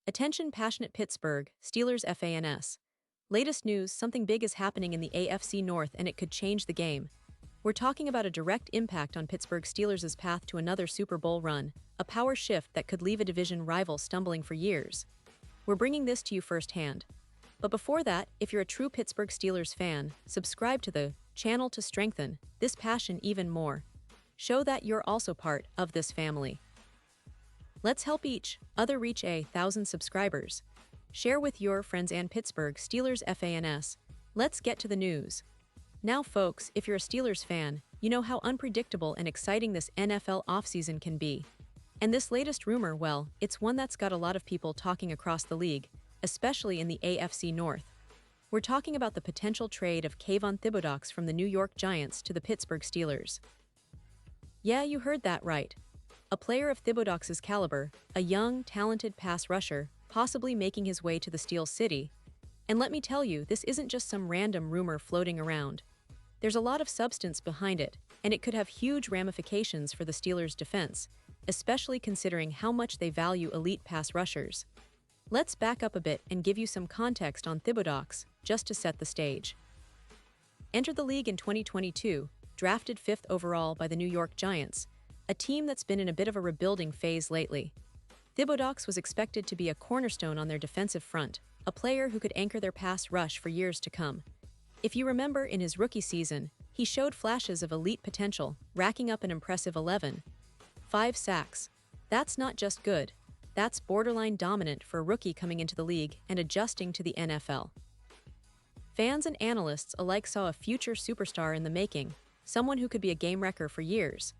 Attention passionate Pittsburgh Steelers fans. Latest news, something big is happening in the AFC North and it could change the game. We're talking about a direct impact on Pittsburgh Steelers' path to another Super Bowl run, a power shift that could leave a division rival stumbling for years. We're bringing this to you firsthand. But before that, if you're a true Pittsburgh Steelers fan, subscribe to the channel to strengthen this passion even more. Show that you're also part of this family. Let's help each other reach 1,000 subscribers. Share with your friends and Pittsburgh Steelers fans. Let's get to the news. Now folks, if you're a Steelers fan, you know how unpredictable and exciting this NFL offseason can be. And this latest rumor, well, it's one that's got a lot of people talking across the league, especially in the AFC North. We're talking about the potential trade of Kayvon Thibodeaux from the New York Giants to the Pittsburgh Steelers. Yeah, you heard that right. A player of Thibodeaux' caliber, a young, talented pass rusher, possibly making his way to the Steel City. And let me tell you, this isn't just some random rumor floating around. There's a lot of substance behind it, and it could have huge ramifications for the Steelers' defense, especially considering how much they value elite pass rushers. Let's back up a bit and give you some context on Thibodeaux, just to set the stage. Entered the league in 2022, drafted 5th overall by the New York Giants, a team that's been in a bit of a rebuilding phase lately. Thibodeaux was expected to be a cornerstone on their defensive front, a player who could anchor their pass rush for years to come. If you remember, in his rookie season, he showed flashes of elite potential, racking up an impressive 11.5 sacks. That's not just good, that's borderline dominant for a rookie coming into the league and adjusting to the NFL. Fans and analysts alike saw a future superstar in the making, someone who could be a game wrecker for years.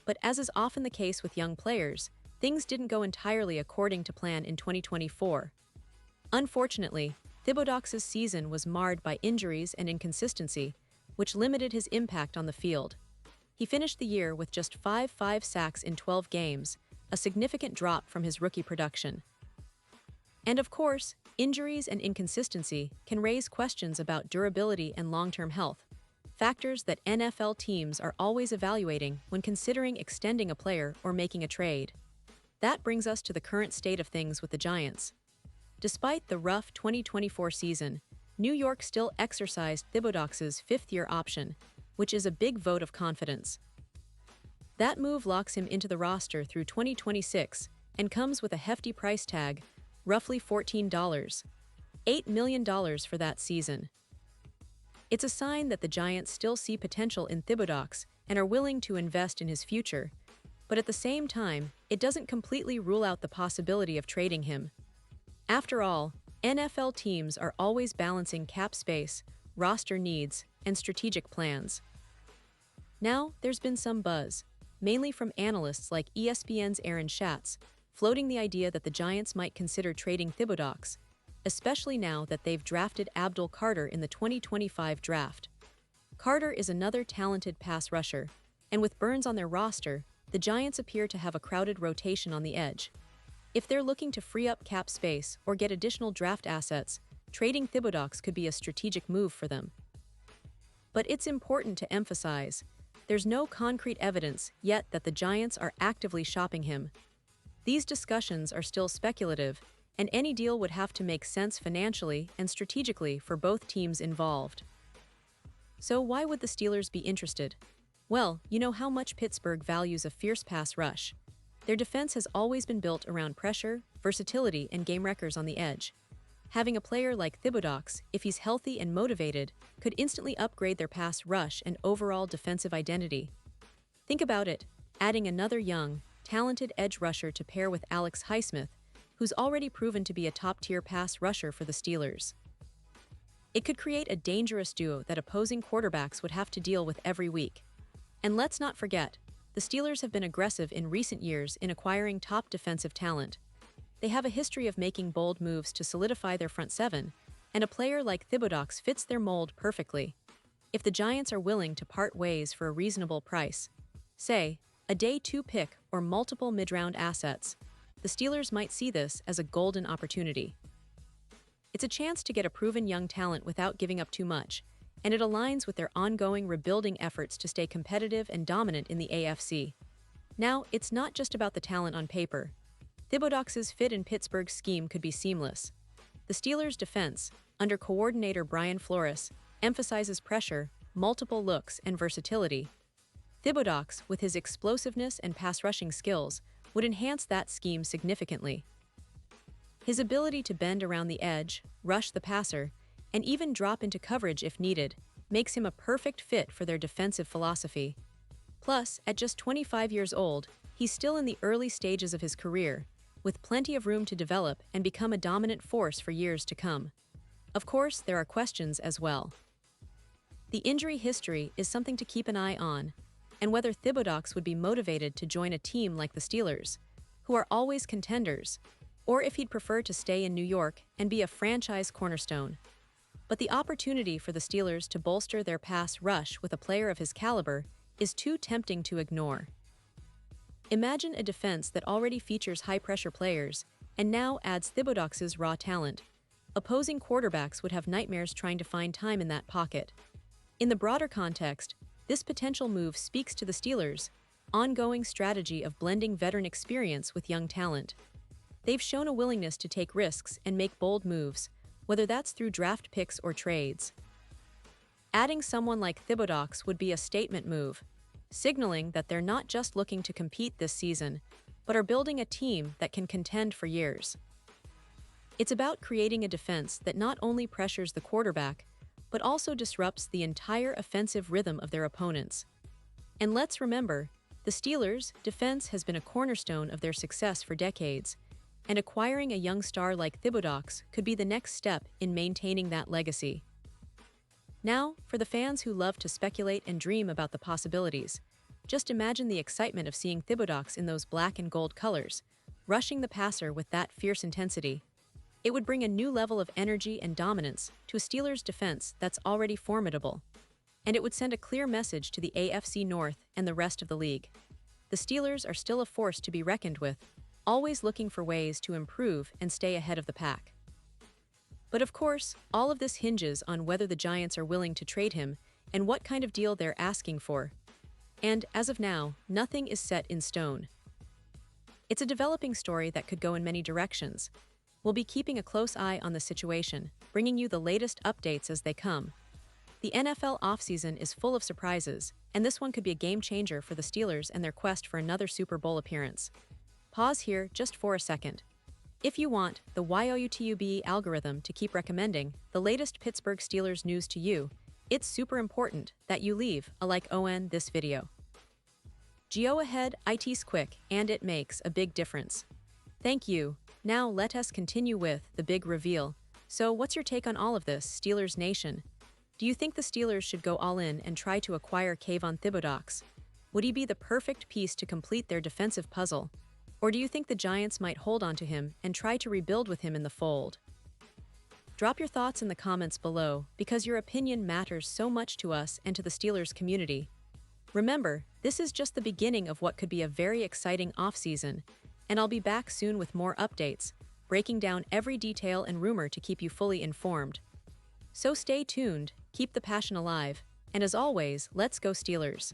But as is often the case with young players, things didn't go entirely according to plan in 2024. Unfortunately, Thibodeaux' season was marred by injuries and inconsistency, which limited his impact on the field. He finished the year with just 5 sacks in 12 games, a significant drop from his rookie production. And of course, injuries and inconsistency can raise questions about durability and long-term health, factors that NFL teams are always evaluating when considering extending a player or making a trade. That brings us to the current state of things with the Giants. Despite the rough 2024 season, New York still exercised Thibodeaux' fifth-year option, which is a big vote of confidence. That move locks him into the roster through 2026 and comes with a hefty price tag, roughly $8 million for that season. It's a sign that the Giants still see potential in Thibodeaux and are willing to invest in his future, but at the same time, it doesn't completely rule out the possibility of trading him. After all, NFL teams are always balancing cap space, roster needs, and strategic plans. Now, there's been some buzz, mainly from analysts like ESPN's Aaron Schatz, floating the idea that the Giants might consider trading Thibodeaux, especially now that they've drafted Abdul Carter in the 2025 draft. Carter is another talented pass rusher, and with Burns on their roster, the Giants appear to have a crowded rotation on the edge. If they're looking to free up cap space or get additional draft assets, trading Thibodeaux could be a strategic move for them. But it's important to emphasize, there's no concrete evidence yet that the Giants are actively shopping him. These discussions are still speculative, and any deal would have to make sense financially and strategically for both teams involved. So why would the Steelers be interested? Well, you know how much Pittsburgh values a fierce pass rush. Their defense has always been built around pressure, versatility, and game wreckers on the edge. Having a player like Thibodeaux, if he's healthy and motivated, could instantly upgrade their pass rush and overall defensive identity. Think about it, adding another young, talented edge rusher to pair with Alex Highsmith, who's already proven to be a top-tier pass rusher for the Steelers. It could create a dangerous duo that opposing quarterbacks would have to deal with every week. And let's not forget, the Steelers have been aggressive in recent years in acquiring top defensive talent. They have a history of making bold moves to solidify their front seven, and a player like Thibodeaux fits their mold perfectly. If the Giants are willing to part ways for a reasonable price, say, a day 2 pick or multiple mid-round assets, the Steelers might see this as a golden opportunity. It's a chance to get a proven young talent without giving up too much, and it aligns with their ongoing rebuilding efforts to stay competitive and dominant in the AFC. Now, it's not just about the talent on paper. Thibodeaux's fit in Pittsburgh's scheme could be seamless. The Steelers' defense, under coordinator Brian Flores, emphasizes pressure, multiple looks, and versatility. Thibodeaux, with his explosiveness and pass-rushing skills, would enhance that scheme significantly. His ability to bend around the edge, rush the passer, and even drop into coverage if needed, makes him a perfect fit for their defensive philosophy. Plus, at just 25 years old, he's still in the early stages of his career, with plenty of room to develop and become a dominant force for years to come. Of course, there are questions as well. The injury history is something to keep an eye on, and whether Thibodeaux would be motivated to join a team like the Steelers, who are always contenders, or if he'd prefer to stay in New York and be a franchise cornerstone. But the opportunity for the Steelers to bolster their pass rush with a player of his caliber is too tempting to ignore. Imagine a defense that already features high-pressure players and now adds Thibodeaux's raw talent. Opposing quarterbacks would have nightmares trying to find time in that pocket. In the broader context, this potential move speaks to the Steelers' ongoing strategy of blending veteran experience with young talent. They've shown a willingness to take risks and make bold moves, whether that's through draft picks or trades. Adding someone like Thibodeaux would be a statement move, signaling that they're not just looking to compete this season, but are building a team that can contend for years. It's about creating a defense that not only pressures the quarterback, but also disrupts the entire offensive rhythm of their opponents. And let's remember, the Steelers' defense has been a cornerstone of their success for decades, and acquiring a young star like Thibodeaux could be the next step in maintaining that legacy. Now, for the fans who love to speculate and dream about the possibilities, just imagine the excitement of seeing Thibodeaux in those black and gold colors, rushing the passer with that fierce intensity. It would bring a new level of energy and dominance to a Steelers defense that's already formidable, and it would send a clear message to the AFC North and the rest of the league. The Steelers are still a force to be reckoned with, always looking for ways to improve and stay ahead of the pack. But of course, all of this hinges on whether the Giants are willing to trade him and what kind of deal they're asking for. And as of now, nothing is set in stone. It's a developing story that could go in many directions. We'll be keeping a close eye on the situation, bringing you the latest updates as they come. The NFL offseason is full of surprises, and this one could be a game changer for the Steelers and their quest for another Super Bowl appearance. Pause here just for a second. If you want the YouTube algorithm to keep recommending the latest Pittsburgh Steelers news to you, it's super important that you leave a like on this video. Go ahead, it's quick, and it makes a big difference. Thank you. Now let us continue with the big reveal. So what's your take on all of this, Steelers Nation? Do you think the Steelers should go all in and try to acquire Kayvon Thibodeaux? Would he be the perfect piece to complete their defensive puzzle? Or do you think the Giants might hold on to him and try to rebuild with him in the fold? Drop your thoughts in the comments below because your opinion matters so much to us and to the Steelers community. Remember, this is just the beginning of what could be a very exciting offseason, and I'll be back soon with more updates, breaking down every detail and rumor to keep you fully informed. So stay tuned, keep the passion alive, and as always, let's go Steelers!